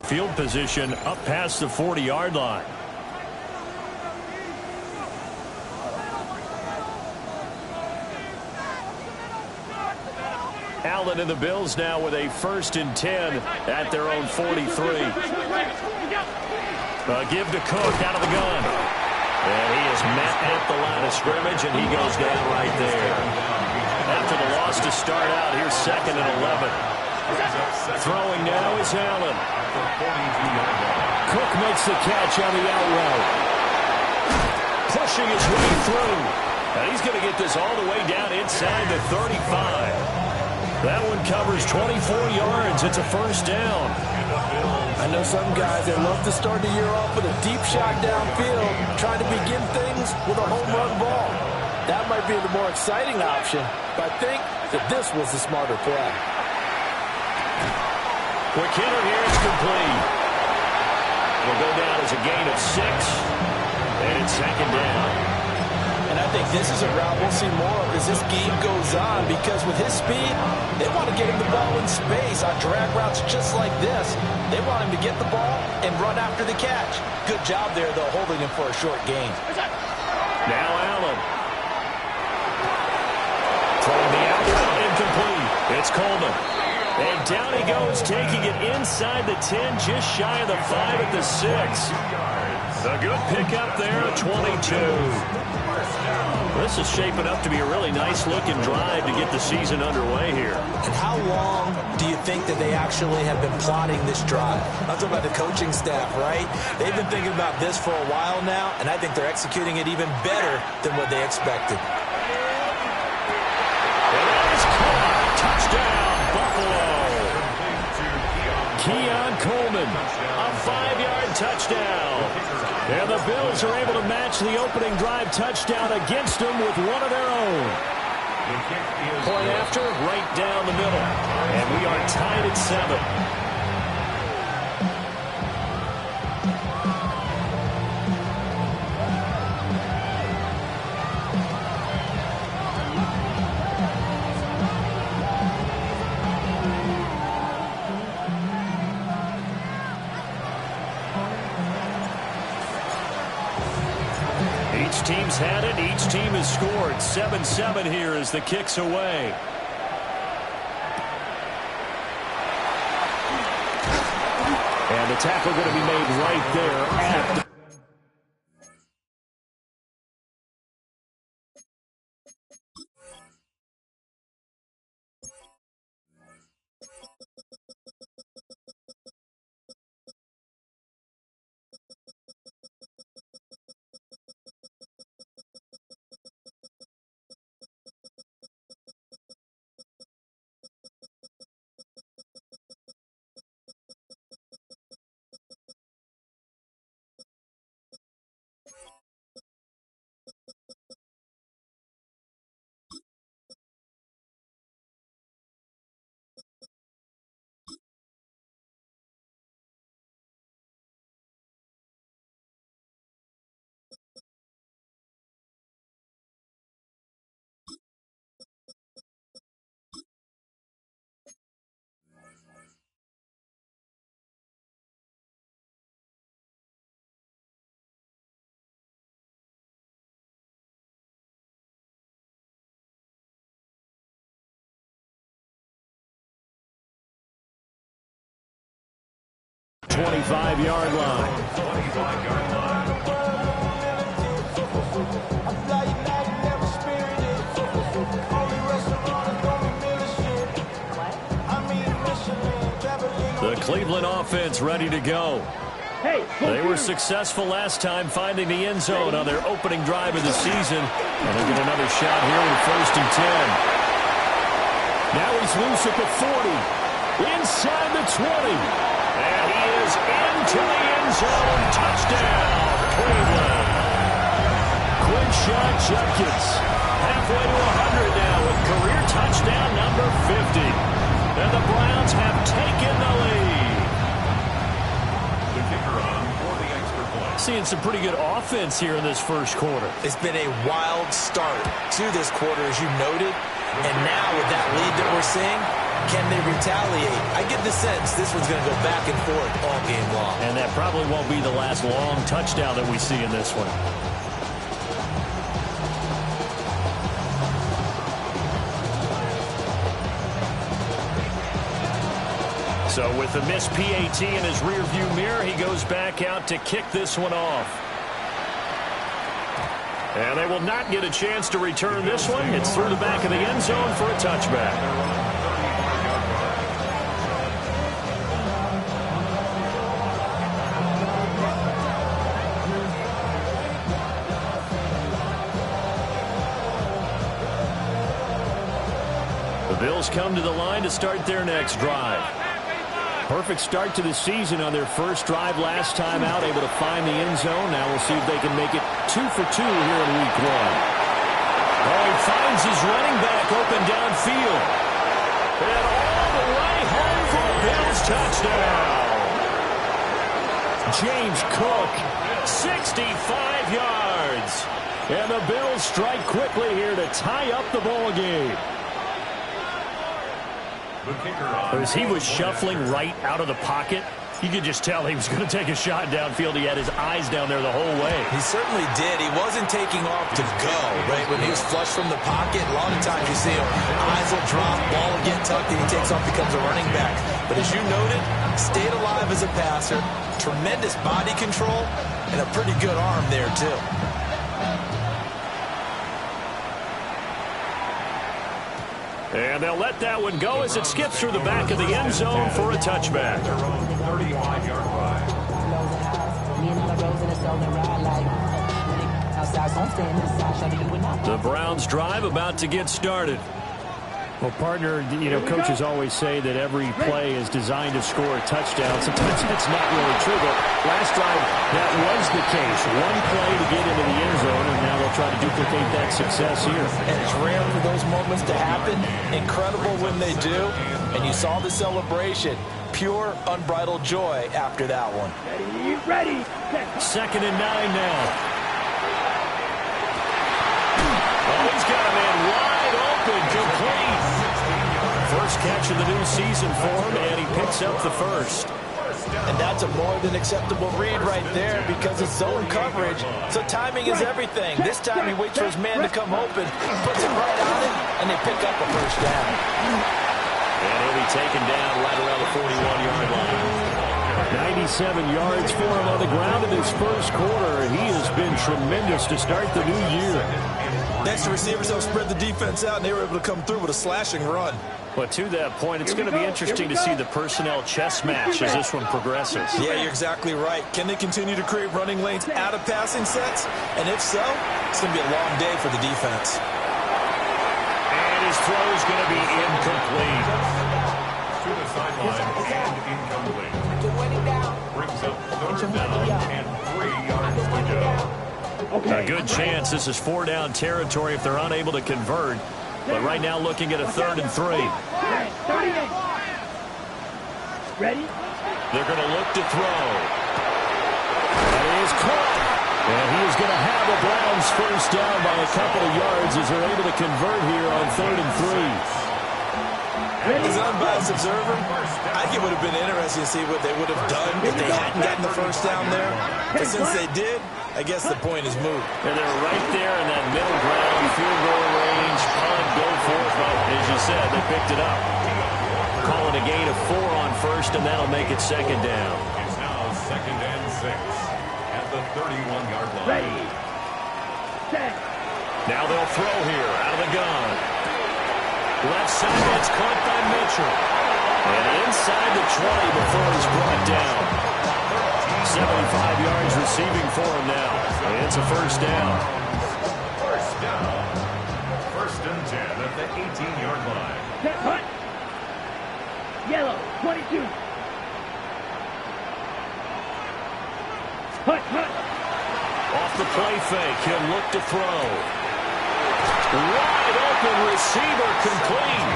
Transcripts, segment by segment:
Field position up past the 40-yard line. Allen and the Bills now with a 1st and 10 at their own 43. Give to Cook out of the gun. And he is met at the line of scrimmage, and he goes down right there. After the loss to start out, here's 2nd and 11. Throwing now is Allen. Cook makes the catch on the out route. Pushing his way through. And he's going to get this all the way down inside the 35. That one covers 24 yards. It's a 1st down. I know some guys that love to start the year off with a deep shot downfield, trying to begin things with a home run ball. That might be the more exciting option, but I think that this was the smarter play. Quick hitter here, it's complete. It'll go down as a gain of 6, and it's 2nd down. And I think this is a route we'll see more of as this game goes on, because with his speed, they want to get him the ball in space on drag routes just like this. They want him to get the ball and run after the catch. Good job there, though, holding him for a short gain. Now Allen. Throwing the out route, incomplete. It's Coleman. And down he goes, taking it inside the 10, just shy of the 5 at the 6. A good pickup there at 22. This is shaping up to be a really nice-looking drive to get the season underway here. And how long do you think that they actually have been plotting this drive? I'm talking about the coaching staff, right? They've been thinking about this for a while now, and I think they're executing it even better than what they expected. And that is caught. Touchdown, Buffalo. Keon Coleman, a 5-yard touchdown. And the Bills are able to match the opening drive touchdown against them with one of their own. Point after, right down the middle. And we are tied at 7. Each team's had it. Each team has scored. 7-7 here as the kick's away. And the tackle going to be made right there at the .25-yard line. The Cleveland offense ready to go. They were successful last time finding the end zone on their opening drive of the season. And they'll get another shot here with 1st and 10. Now he's loose at the 40. Inside the 20. And he is into the end zone. Touchdown, Cleveland. Quinshon Judkins halfway to 100 now with career touchdown number 50. And the Browns have taken the lead. The kicker on for the extra point. Seeing some pretty good offense here in this first quarter. It's been a wild start to this quarter, as you noted. And now with that lead that we're seeing, Can they retaliate? I get the sense this one's going to go back and forth all game long. And that probably won't be the last long touchdown that we see in this one. So with the missed PAT in his rearview mirror, he goes back out to kick this one off. And they will not get a chance to return this one. It's through the back of the end zone for a touchback. The Bills come to the line to start their next drive. Perfect start to the season on their first drive last time out, able to find the end zone. Now we'll see if they can make it 2 for 2 here in week 1. Oh, he finds his running back open downfield. And all the way home for a Bills touchdown. James Cook, 65 yards. And the Bills strike quickly here to tie up the ball game. As he was shuffling right out of the pocket, you could just tell he was going to take a shot downfield. He had his eyes down there the whole way. He certainly did. He wasn't taking off to go, right? When he was flushed from the pocket, a lot of times you see him, eyes will drop, ball will get tucked, and he takes off, becomes a running back. But as you noted, stayed alive as a passer, tremendous body control, and a pretty good arm there, too. And they'll let that one go as it skips through the back of the end zone for a touchback. The Browns drive about to get started. Well, partner, you know, coaches always say that every play is designed to score a touchdown. Sometimes it's not really true, but last drive, that was the case. One play to get into the end zone, and now they'll try to duplicate that success here. And it's rare for those moments to happen. Incredible when they do. And you saw the celebration. Pure, unbridled joy after that one. Ready. 2nd and 9 now. Oh, he's got a man wide open, complete. First catch of the new season for him, and he picks up the first. And that's a more than acceptable read right there because it's zone coverage, so timing is everything. This time he waits for his man to come open, puts it right on him, and they pick up a first down. And he'll be taken down right around the 41-yard line. 97 yards for him on the ground in his first quarter, and he has been tremendous to start the new year. Next, receivers help spread the defense out, and they were able to come through with a slashing run. But to that point, it's going to be interesting to see the personnel chess match as this one progresses. Yeah, you're exactly right. Can they continue to create running lanes out of passing sets? And if so, it's going to be a long day for the defense. And his throw is going to be incomplete. To the sideline and incomplete. Brings up 3rd down and 3 yards to go. A good chance this is 4-down territory if they're unable to convert. But right now looking at a 3rd and 3. Ready? They're going to look to throw. That is caught. And he is going to have the Browns first down by a couple of yards as they're able to convert here on 3rd and 3. As an unbiased observer, I think it would have been interesting to see what they would have done if they hadn't gotten the first down there. But since they did, I guess the point is moot. And they're right there in that middle ground, field goal range, punt, go for it. But as you said, they picked it up. Call it a gain of 4 on first, and that'll make it 2nd down. It's now 2nd and 6 at the 31-yard line. Ready. Set. Now they'll throw here out of the gun. Left side, that's caught by Mitchell. And inside the 20 before he's brought down. 75 yards receiving for him now. And it's a first down. First down. 1st and 10 at the 18-yard line. Set. Hunt. Yellow. 22. Hunt. Off the play fake, he'll look to throw. Wide open receiver, complete.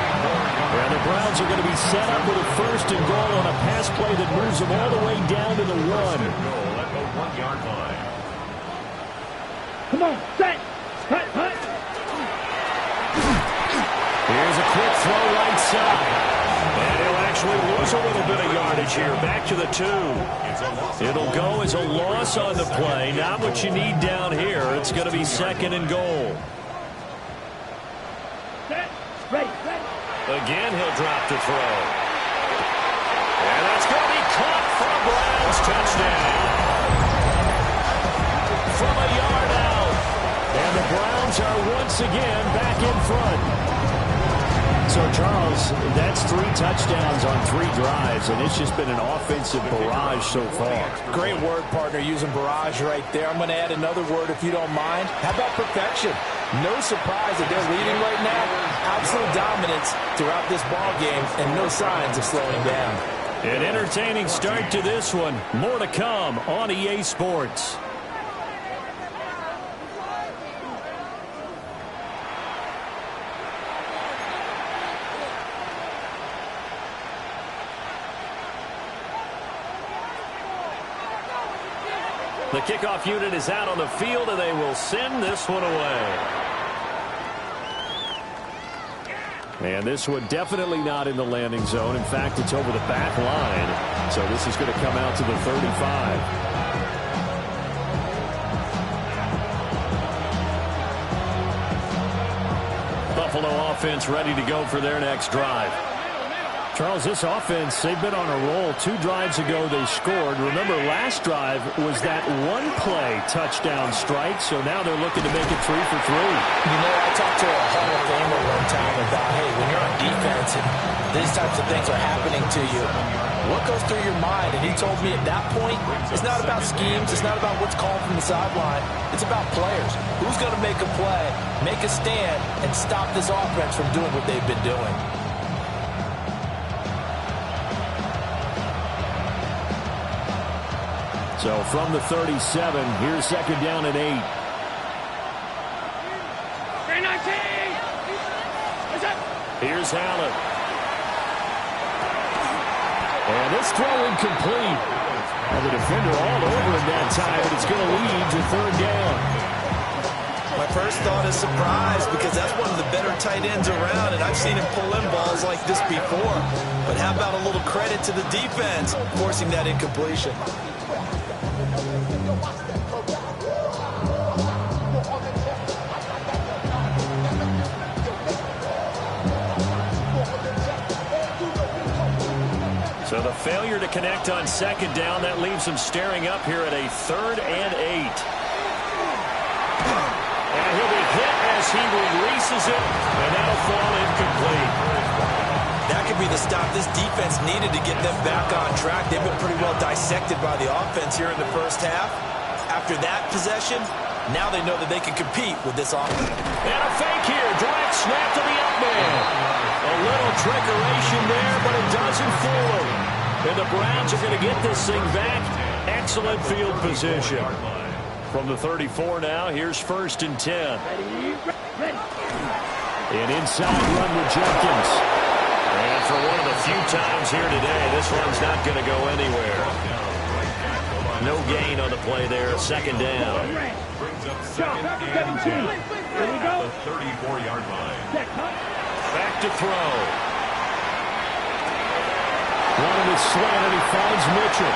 And the Browns are going to be set up with a 1st and goal on a pass play that moves them all the way down to the 1. Goal at the 1-yard line. Come on. Set. Hunt. Here's a quick throw right side. actually lose a little bit of yardage here. Back to the 2. It'll go as a loss on the play. Not what you need down here. It's going to be 2nd and goal. Ready. Again, he'll drop to throw. And that's going to be caught for a Browns touchdown. From a yard out. And the Browns are once again back in front. So, Charles, that's 3 touchdowns on 3 drives, and it's just been an offensive barrage so far. Great word, partner, using barrage right there. I'm going to add another word if you don't mind. How about perfection? No surprise that they're leading right now. Absolute dominance throughout this ball game, and no signs of slowing down. An entertaining start to this one. More to come on EA Sports. The kickoff unit is out on the field, and they will send this one away. And this one definitely not in the landing zone. In fact, it's over the back line. So this is going to come out to the 35. Buffalo offense ready to go for their next drive. Charles, this offense, they've been on a roll. 2 drives ago, they scored. Remember, last drive was that one-play touchdown strike, so now they're looking to make it 3 for 3. You know, I talked to a Hall of Famer one time about, hey, when you're on defense and these types of things are happening to you, what goes through your mind? And he told me at that point, it's not about schemes, it's not about what's called from the sideline, it's about players. Who's going to make a play, make a stand, and stop this offense from doing what they've been doing? So from the 37, here's 2nd down and 8. Here's Allen. And this throw incomplete. And the defender all over him that time, but it's going to lead to 3rd down. My first thought is surprise, because that's one of the better tight ends around, and I've seen him pull in balls like this before. But how about a little credit to the defense forcing that incompletion? So the failure to connect on 2nd down, that leaves him staring up here at a 3rd and 8. And he'll be hit as he releases it, and that'll fall incomplete. That could be the stop this defense needed to get them back on track. They've been pretty well dissected by the offense here in the first half. After that possession, now they know that they can compete with this offense. And a fake here. Direct snap to the up man. A little trickeration there, but it doesn't fool him. And the Browns are going to get this thing back. Excellent field position. From the 34 now, here's 1st and 10. An inside run with Jenkins. And for one of the few times here today, this one's not going to go anywhere. No gain on the play there. 2nd down. Brings up 2nd and 10. Here we go. The 34-yard line. Back to throw. Running with slant, and he finds Mitchell.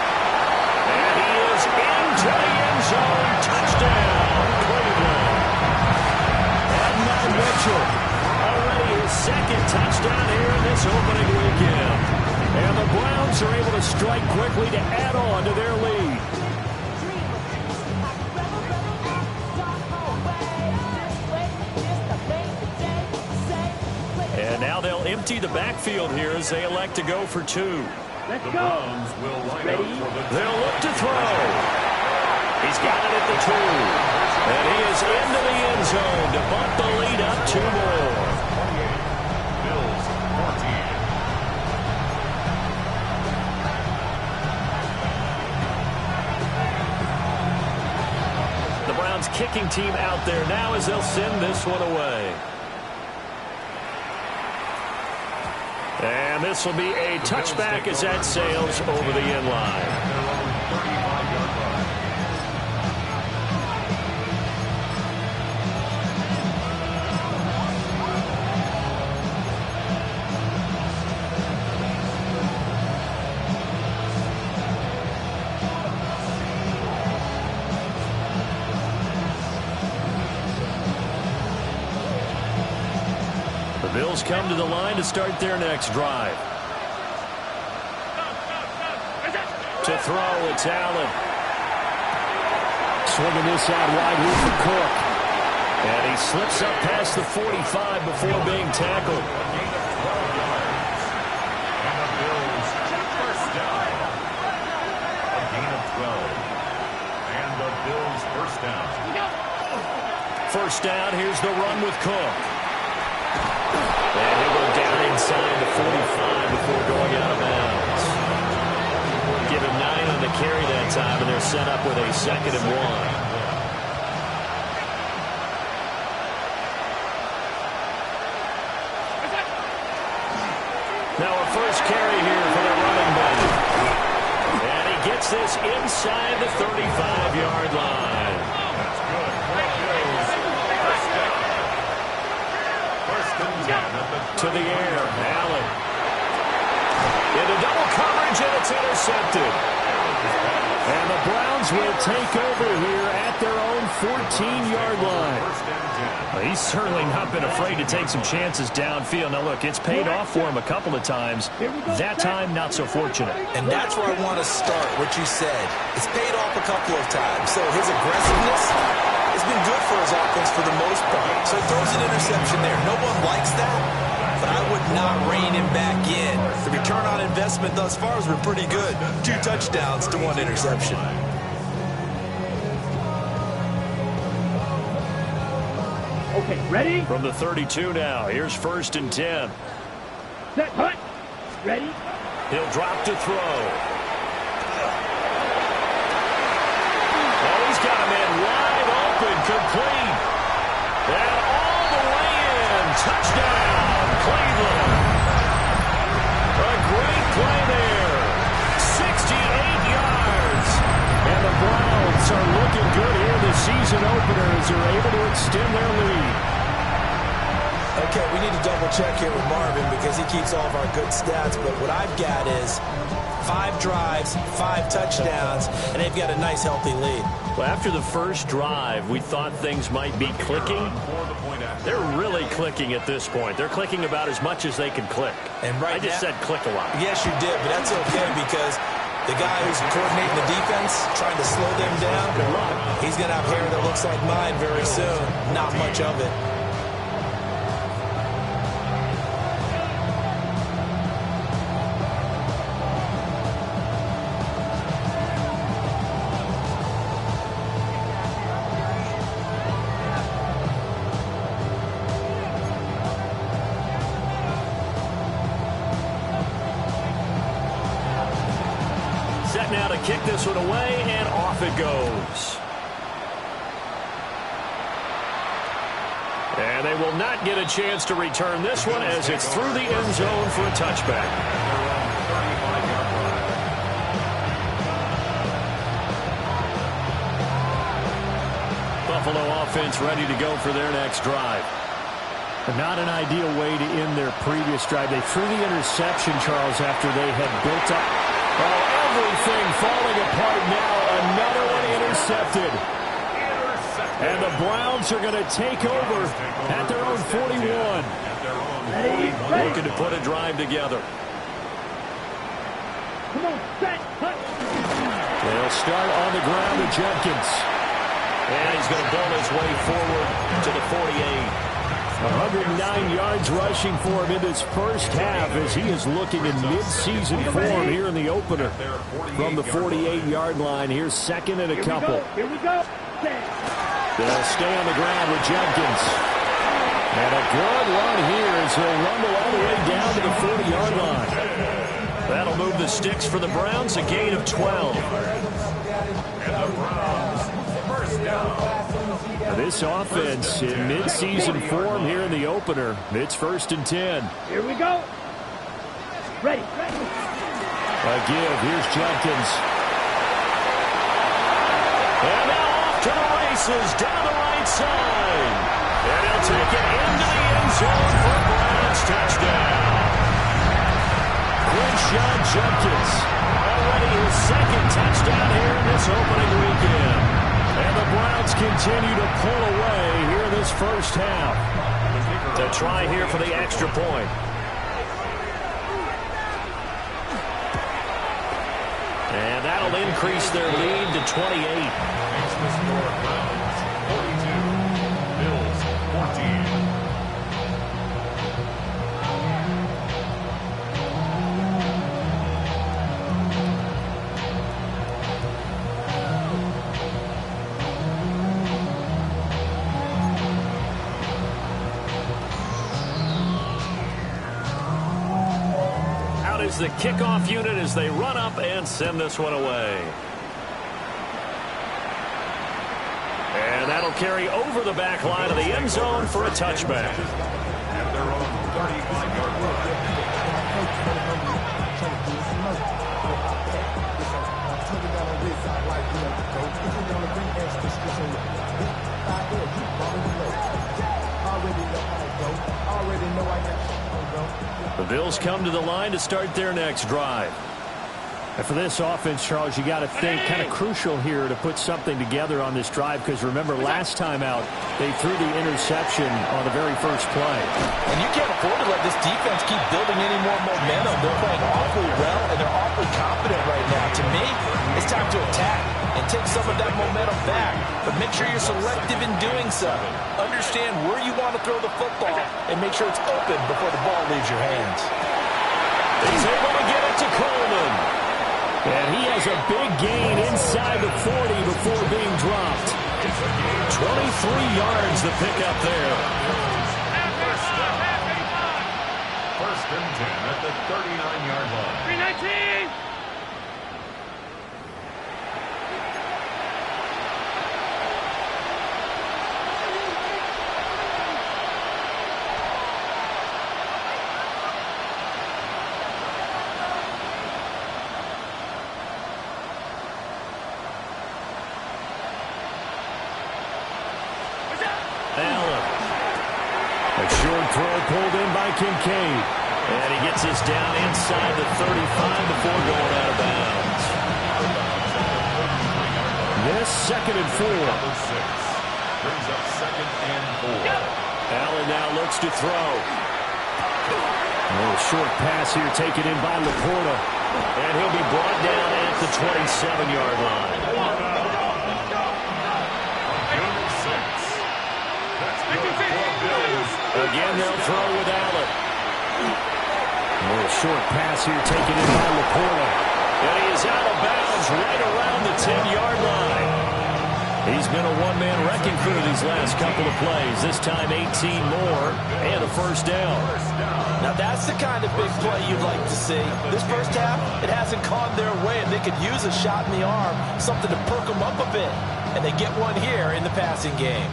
And he is into the end zone. Touchdown, Cleveland. And now Mitchell. Already his 2nd touchdown here in this opening weekend. And the Browns are able to strike quickly to add on to their lead. And now they'll empty the backfield here as they elect to go for 2. Let's The go. Browns will line up for the They'll look to throw. He's got it at the 2. And he is into the end zone to bump the lead up 2 more. Bills 14. The Browns kicking team out there now as they'll send this one away. And this will be a touchback as that sails over the end line. Bills come to the line to start their next drive. To throw, it's Allen. Swinging this out wide here for Cook. And he slips up past the 45 before being tackled. And the Bills first down. A gain of 12. And the Bills first down. First down, here's the run with Cook. And he'll go down inside the 45 before going out of bounds. Give him 9 on the carry that time, and they're set up with a 2nd and 1. Now a first carry here for the running back. And he gets this inside the 35-yard line. That's good. First down. First and 10 at the To the air, Allen. Into double coverage, and it's intercepted. And the Browns will take over here at their own 14-yard line. He's certainly not been afraid to take some chances downfield. Now, look, it's paid off for him a couple of times. That time, not so fortunate. And that's where I want to start, what you said. It's paid off a couple of times. So his aggressiveness has been good for his offense for the most part. So he throws an interception there. No one likes that, but I would not rein him back in. The return on investment thus far has been pretty good. 2 touchdowns to 1 interception. Okay, ready? From the 32 now, here's 1st and 10. Set, hut. Ready? He'll drop to throw. Oh, he's got a man wide open, complete. And all the way in. Touchdown, Cleveland. A great play there. 68 yards. And the Browns are looking good here in the season opener as they're able to extend their lead. Okay, we need to double check here with Marvin because he keeps all of our good stats, but what I've got is 5 drives, 5 touchdowns, and they've got a nice healthy lead. Well, after the first drive, we thought things might be clicking. They're really clicking at this point. They're clicking about as much as they can click. And right I just said click a lot. Yes, you did, but that's okay because the guy who's coordinating the defense, trying to slow them down, he's going to have hair that looks like mine very soon. Not much of it. Now to kick this one away, and off it goes. And they will not get a chance to return this one as it's through the end zone for a touchback. Buffalo offense ready to go for their next drive. Not an ideal way to end their previous drive. They threw the interception, Charles, after they had built up. Oh, everything falling apart now. Another one intercepted. And the Browns are going to take over at their own 41. Looking to put a drive together. Come on, set, hut. They'll start on the ground with Jenkins. And he's going to build his way forward to the 48. 109 yards rushing for him in this first half as he is looking in mid-season form here in the opener. From the 48-yard line, here's 2nd and a couple. Here we go. They'll stay on the ground with Jenkins. And a good run here as he'll rumble all the way down to the 40-yard line. That'll move the sticks for the Browns, a gain of 12. And the Browns first down. This offense in mid-season form here in the opener. It's 1st and 10. Here we go. Ready. A give. Here's Jenkins. And now off to the races down the right side. And he'll take it into the end zone for a Browns touchdown. Quinshon Judkins, already his 2nd touchdown here in this opening weekend. And the Browns continue to pull away here in this first half. to try here for the extra point. And that'll increase their lead to 28. Makes the score Browns 42, Bills 14. Is the kickoff unit as they run up and send this one away. And that'll carry over the back line of the end zone for a touchback. At their own 35-yard line. The Bills come to the line to start their next drive. And for this offense, Charles, you got to think kind of crucial here to put something together on this drive, because remember, last time out, they threw the interception on the very first play. And you can't afford to let this defense keep building any more momentum. They're playing awfully well, and they're awfully confident right now. To me, it's time to attack and take some of that momentum back. But make sure you're selective in doing so. Understand where you want to throw the football and make sure it's open before the ball leaves your hands. He's able to get it to Coleman. And he has a big gain inside the 40 before being dropped. 23 yards the pickup there. First and 10 at the 39-yard line. 319. Throw pulled in by Kincaid. And he gets this down inside the 35 before going out of bounds. This 2nd and 4. Brings up 2nd and 4. Allen now looks to throw. A little short pass here taken in by Laporta. And he'll be brought down at the 27-yard line. Again, they'll throw with Allen. A little short pass here taken in by Laporta. And he is out of bounds right around the 10-yard line. He's been a one-man wrecking crew these last couple of plays. This time 18 more and a first down. Now that's the kind of big play you'd like to see. This first half, it hasn't gone their way, and they could use a shot in the arm, something to perk them up a bit. And they get one here in the passing game.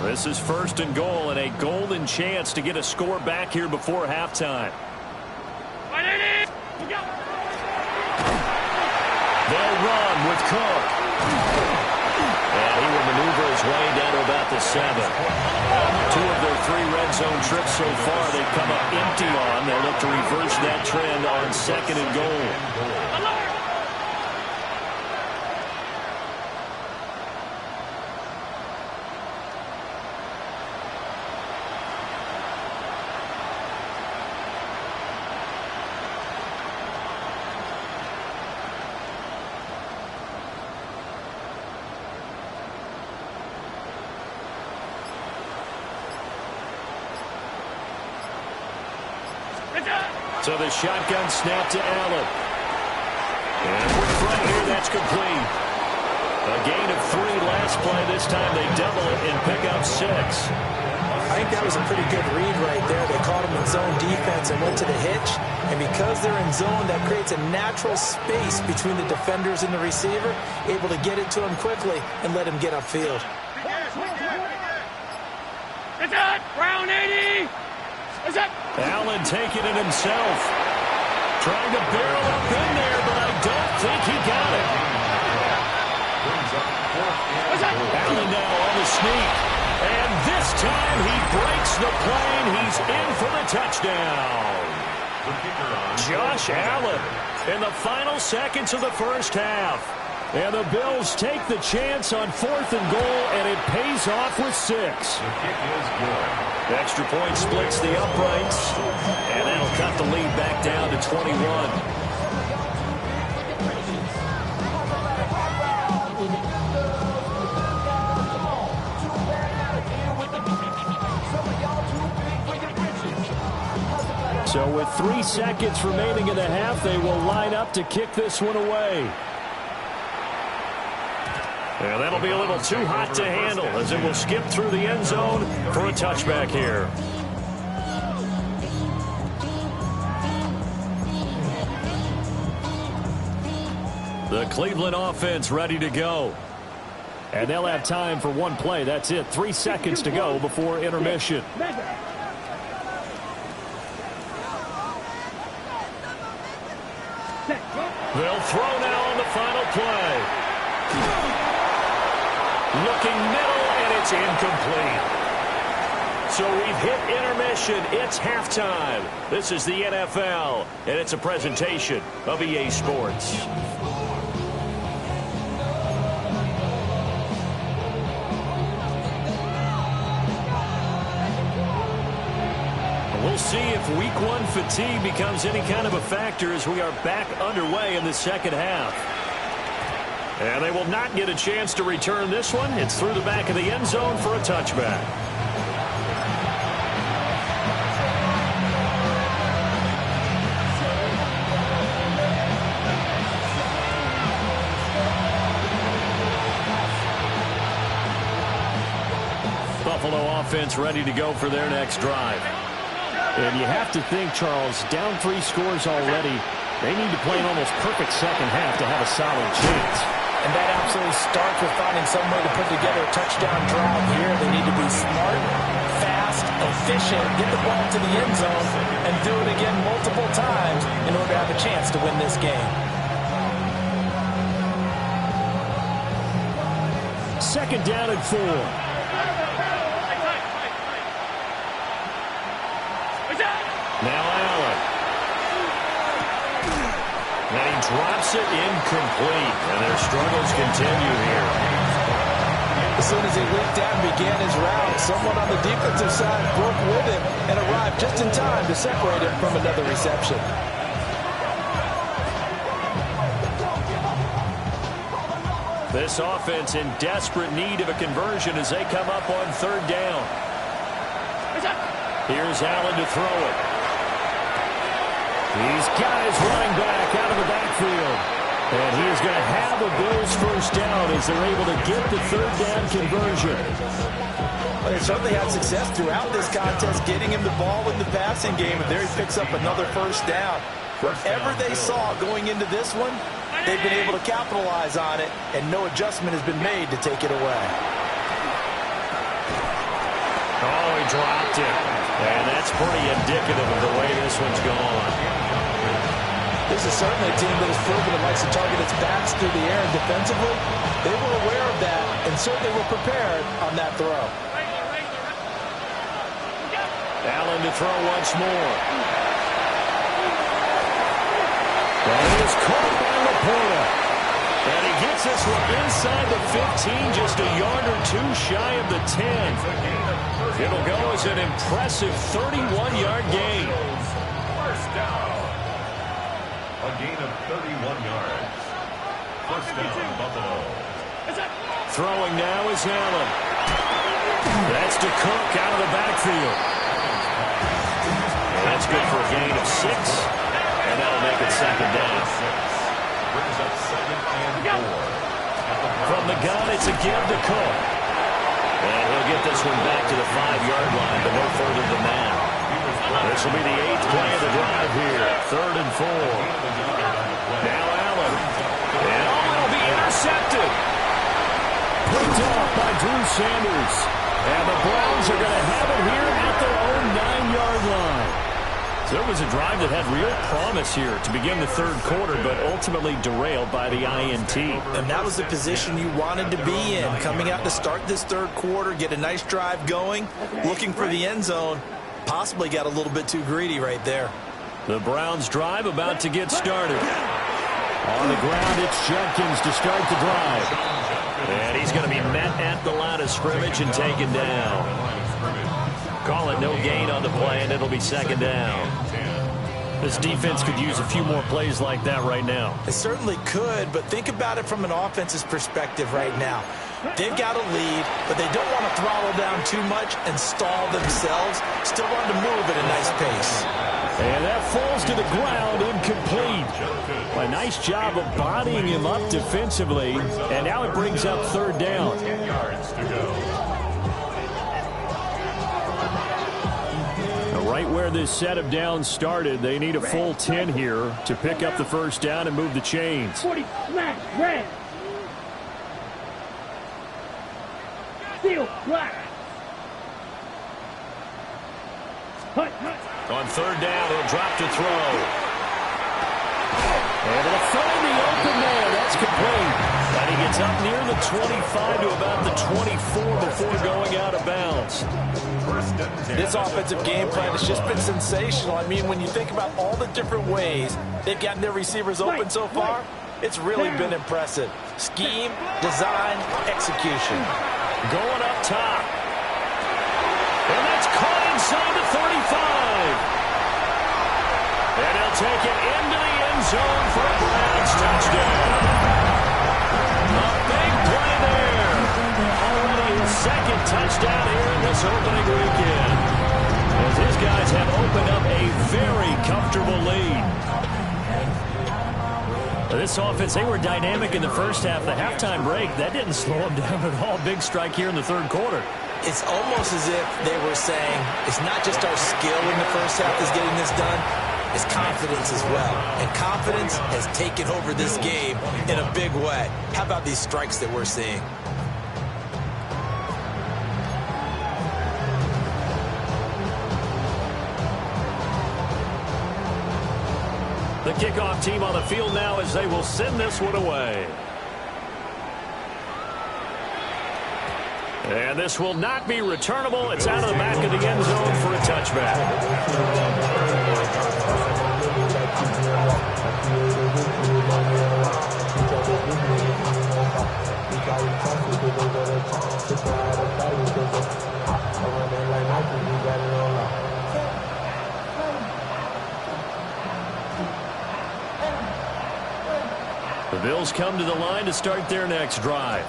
This is 1st and goal and a golden chance to get a score back here before halftime. They'll run with Cook. And he will maneuver his way down to about the 7. 2 of their 3 red zone trips so far they've come up empty on. They'll look to reverse that trend on 2nd and goal. So the shotgun snap to Allen. And with front here, that's complete. A gain of 3 last play. This time they double it and pick up 6. I think that was a pretty good read right there. They caught him in zone defense and went to the hitch. And because they're in zone, that creates a natural space between the defenders and the receiver, able to get it to him quickly and let him get upfield. It's up! Round 80! It's up! Allen taking it himself. Trying to barrel up in there, but I don't think he got it. Allen now on the sneak. And this time he breaks the plane. He's in for the touchdown. Josh Allen in the final seconds of the first half. And the Bills take the chance on 4th and goal, and it pays off with 6. The kick is good. Extra point splits the uprights, and that'll cut the lead back down to 21. So with 3 seconds remaining in the half, they will line up to kick this one away. And that'll be a little too hot to handle as it will skip through the end zone for a touchback here. The Cleveland offense ready to go. And they'll have time for one play. That's it. 3 seconds to go before intermission. They'll throw now on the final play. Looking middle, and it's incomplete. So we've hit intermission. It's halftime. This is the NFL, and it's a presentation of EA Sports. We'll see if Week 1 fatigue becomes any kind of a factor as we are back underway in the second half. And they will not get a chance to return this one. It's through the back of the end zone for a touchback. Buffalo offense ready to go for their next drive. And you have to think, Charles, down 3 scores already. They need to play an almost perfect second half to have a solid chance. And that absolutely starts with finding some way to put together a touchdown drive here. They need to be smart, fast, efficient, get the ball to the end zone, and do it again multiple times in order to have a chance to win this game. Second down and 4. Now Allen. And he drops it incomplete. And their struggles continue here. As soon as he leaped out and began his route, someone on the defensive side broke with him and arrived just in time to separate him from another reception. This offense in desperate need of a conversion as they come up on 3rd down. Here's Allen to throw it. He's got his running back out of the backfield. And he is going to have a Bills first down as they're able to get the 3rd down conversion. Well, they certainly had success throughout this contest getting him the ball in the passing game, and there he picks up another first down. Whatever they saw going into this one, they've been able to capitalize on it, and no adjustment has been made to take it away. Oh, he dropped it. And that's pretty indicative of the way this one's gone. This is certainly a team that has proven it likes to target its backs through the air, and defensively, they were aware of that and certainly were prepared on that throw. Allen to throw once more. And he is caught by Laporta. And he gets this one inside the 15, just a yard or 2 shy of the 10. It'll go as an impressive 31-yard gain. First down. A gain of 31 yards. First down, Buffalo. Throwing now is Allen. That's to Cook out of the backfield. And that's good for a gain of 6. And that'll make it second down. Brings up 2nd and 4. From the gun, it's a give to Cook. And he'll get this one back to the 5-yard line, but no further than that. This will be the 8th play of the drive here. 3rd and 4. Now Allen. And it'll be intercepted. Picked off by Drew Sanders. And the Browns are going to have it here at their own 9-yard line. So it was a drive that had real promise here to begin the 3rd quarter, but ultimately derailed by the INT. And that was the position you wanted to be in, coming out to start this 3rd quarter, get a nice drive going, looking for the end zone. Possibly got a little bit too greedy right there. The Browns drive about to get started. On the ground, it's Judkins to start the drive. And he's going to be met at the line of scrimmage and taken down. Call it no gain on the play, and it'll be second down. This defense could use a few more plays like that right now. It certainly could, but think about it from an offense's perspective right now. They've got a lead, but they don't want to throttle down too much and stall themselves. Still want to move at a nice pace. And that falls to the ground, incomplete. A nice job of bodying him up defensively, and now it brings up third down. 10 yards to go. Right where this set of downs started, they need a full 10 here to pick up the first down and move the chains. 40 smash red. Steel black. Hut. On third down, he'll drop to throw. Able to find the open man. That's complete. And he gets up near the 25 to about the 24 before going out of bounds. This offensive game plan has just been sensational. I mean, when you think about all the different ways they've gotten their receivers open so far, it's really been impressive. Scheme, design, execution. Going up top. And that's caught inside the 35. And he'll take it into the end zone for a Browns touchdown. A big play there. Already his second touchdown here in this opening weekend. As his guys have opened up a very comfortable lead. This offense, they were dynamic in the first half. The halftime break, that didn't slow them down at all. Big strike here in the third quarter. It's almost as if they were saying, it's not just our skill in the first half that's getting this done, it's confidence as well. And confidence has taken over this game in a big way. How about these strikes that we're seeing? The kickoff team on the field now as they will send this one away. And this will not be returnable. It's out of the back of the end zone for a touchback. The Bills come to the line to start their next drive.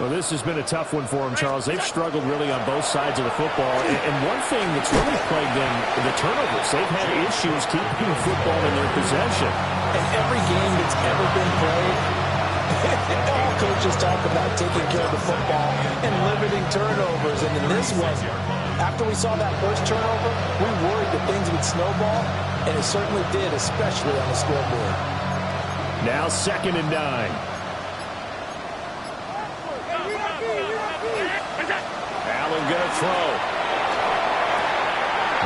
Well, this has been a tough one for them, Charles. They've struggled really on both sides of the football. And one thing that's really plagued them, the turnovers. They've had issues keeping the football in their possession. And every game that's ever been played, all coaches talk about taking care of the football and limiting turnovers. And in this one, after we saw that first turnover, we worried that things would snowball, and it certainly did, especially on the scoreboard. Now 2nd and 9. Allen going to throw.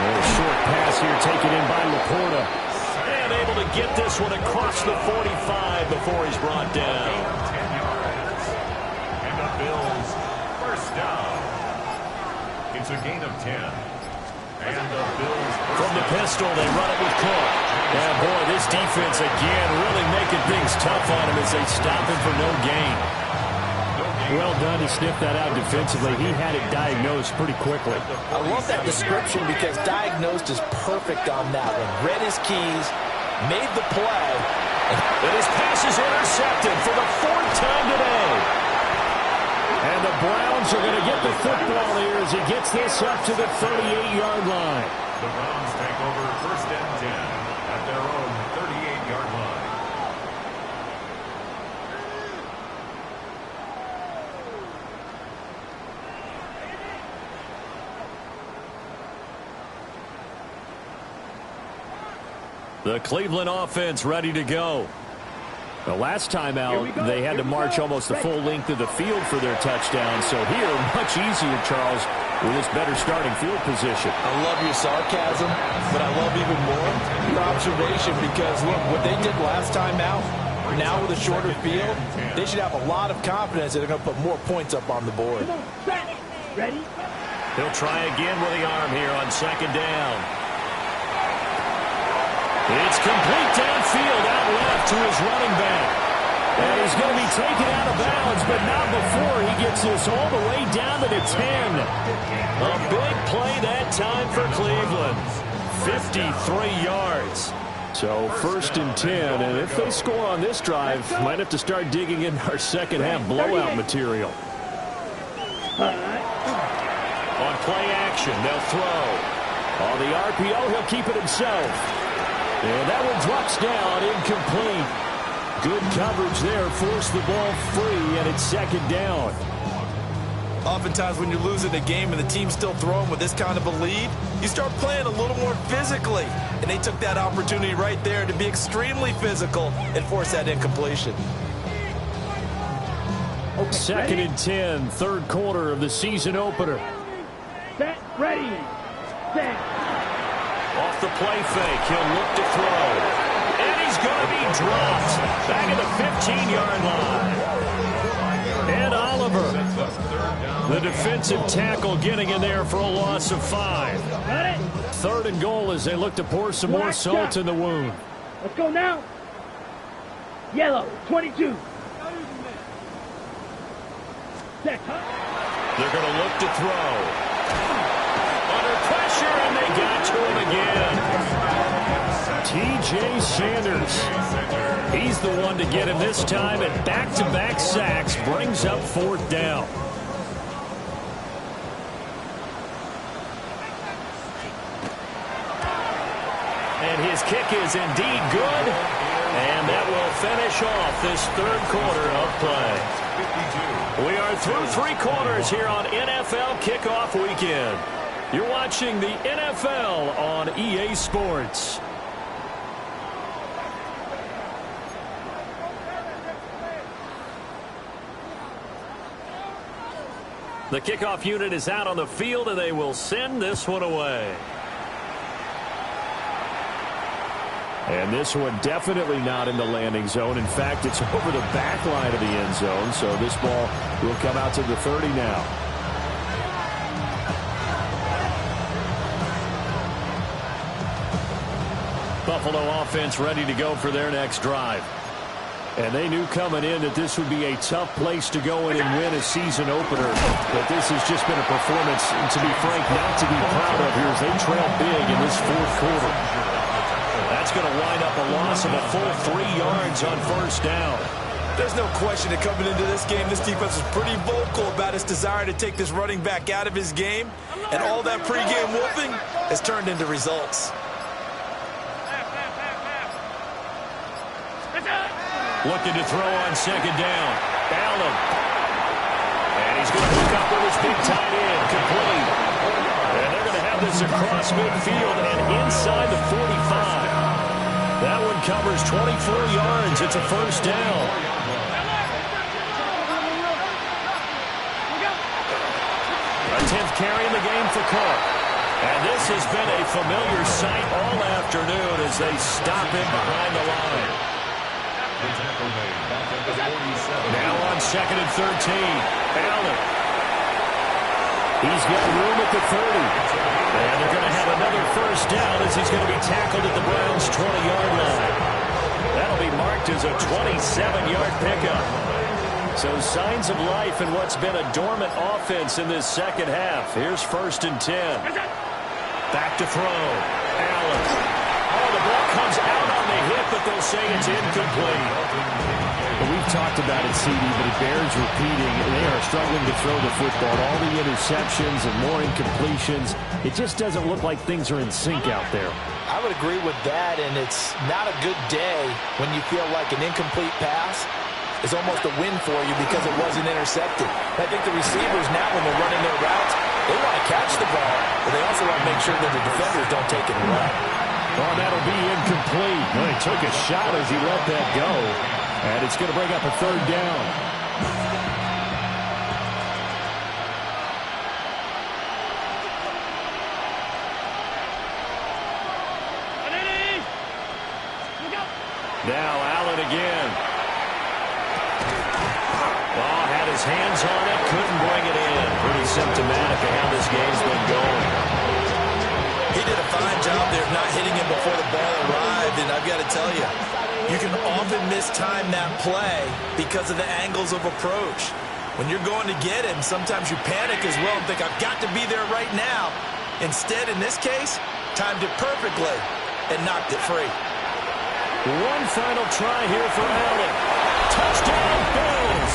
A short pass here taken in by Laporta. And able to get this one across the 45 before he's brought down. 10 yards. And the Bills first down. It's a gain of 10. And the Bills From the pistol, they run it with Cook. And boy, this defense again really making things tough on him as they stop him for no gain. Well done to sniff that out defensively. He had it diagnosed pretty quickly. I love that description because diagnosed is perfect on that one. Read his keys, made the play. And his pass is intercepted for the 4th time today. And the Browns are going to get the football here as he gets this up to the 38-yard line. The Browns take over 1st and 10 at their own 38-yard line. The Cleveland offense ready to go. The last time out, they had to march almost the full length of the field for their touchdown. So here, much easier, Charles, with this better starting field position. I love your sarcasm, but I love even more your observation because, look, what they did last time out, now with a shorter field, they should have a lot of confidence that they're going to put more points up on the board. Ready? He'll try again with the arm here on 2nd down. It's complete downfield, out left to his running back. And he's going to be taken out of bounds, but not before he gets this all the way down to the 10. A big play that time for Cleveland. 53 yards. So 1st and 10, and if they score on this drive, might have to start digging in our second half blowout material. On play action, they'll throw. On the RPO, he'll keep it himself. And that one drops down, incomplete. Good coverage there, forced the ball free, and it's 2nd down. Oftentimes when you're losing a game and the team's still throwing with this kind of a lead, you start playing a little more physically. And they took that opportunity right there to be extremely physical and force that incompletion. 2nd and 10, 3rd quarter of the season opener. Set, ready, set. Off the play fake, he'll look to throw. And he's going to be dropped. Back at the 15-yard line. And Oliver, the defensive tackle, getting in there for a loss of 5. 3rd and goal as they look to pour some more salt in the wound. Let's go now. Yellow, 22. Set. They're going to look to throw. Under pressure, and they got to him again. T.J. Sanders. He's the one to get him this time, and back-to-back sacks brings up 4th down. And his kick is indeed good, and that will finish off this 3rd quarter of play. We are through 3 quarters here on NFL Kickoff Weekend. You're watching the NFL on EA Sports. The kickoff unit is out on the field, and they will send this one away. And this one definitely not in the landing zone. In fact, it's over the back line of the end zone, so this ball will come out to the 30 now. Buffalo offense ready to go for their next drive. And they knew coming in that this would be a tough place to go in and win a season opener. But this has just been a performance, to be frank, not to be proud of here as they trail big in this 4th quarter. That's going to wind up a loss of a full 3 yards on 1st down. There's no question that coming into this game, this defense was pretty vocal about its desire to take this running back out of his game. And all that pregame whooping has turned into results. Looking to throw on 2nd down. Allen. And he's going to hook up with his big tight end. Complete. And they're going to have this across midfield and inside the 45. That one covers 24 yards. It's a 1st down. A 10th carry in the game for Cook. And this has been a familiar sight all afternoon as they stop him behind the line. Now on 2nd and 13. Allen. He's got room at the 30. And they're going to have another 1st down as he's going to be tackled at the Browns' 20-yard line. That'll be marked as a 27-yard pickup. So signs of life in what's been a dormant offense in this 2nd half. Here's 1st and 10. Back to throw. Allen. Oh, the ball comes out on the hit, but they'll say it's incomplete. Well, we've talked about it, CD, but it bears repeating. They are struggling to throw the football. All the interceptions and more incompletions. It just doesn't look like things are in sync out there. I would agree with that, and it's not a good day when you feel like an incomplete pass is almost a win for you because it wasn't intercepted. I think the receivers now, when they're running their routes, they want to catch the ball, but they also want to make sure that the defenders don't take it and run. Oh, that'll be incomplete. Well, he took a shot as he let that go. And it's going to bring up a 3rd down. Now Allen again. Oh, had his hands on it, couldn't bring it in. Pretty symptomatic of how this game's been going. He did a fine job there of not hitting him before the ball arrived, got to tell you, you can often mistime that play because of the angles of approach. When you're going to get him, sometimes you panic as well and think, I've got to be there right now. Instead, in this case, timed it perfectly and knocked it free. One final try here for Allen. Touchdown, Bills!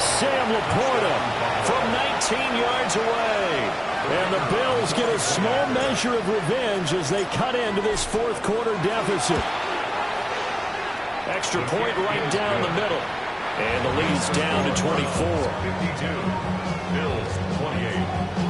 Sam Laporta from 19 yards away. And the Bills get a small measure of revenge as they cut into this fourth quarter deficit. Extra point right down the middle. And the lead's down to 24. 52. Bills 28.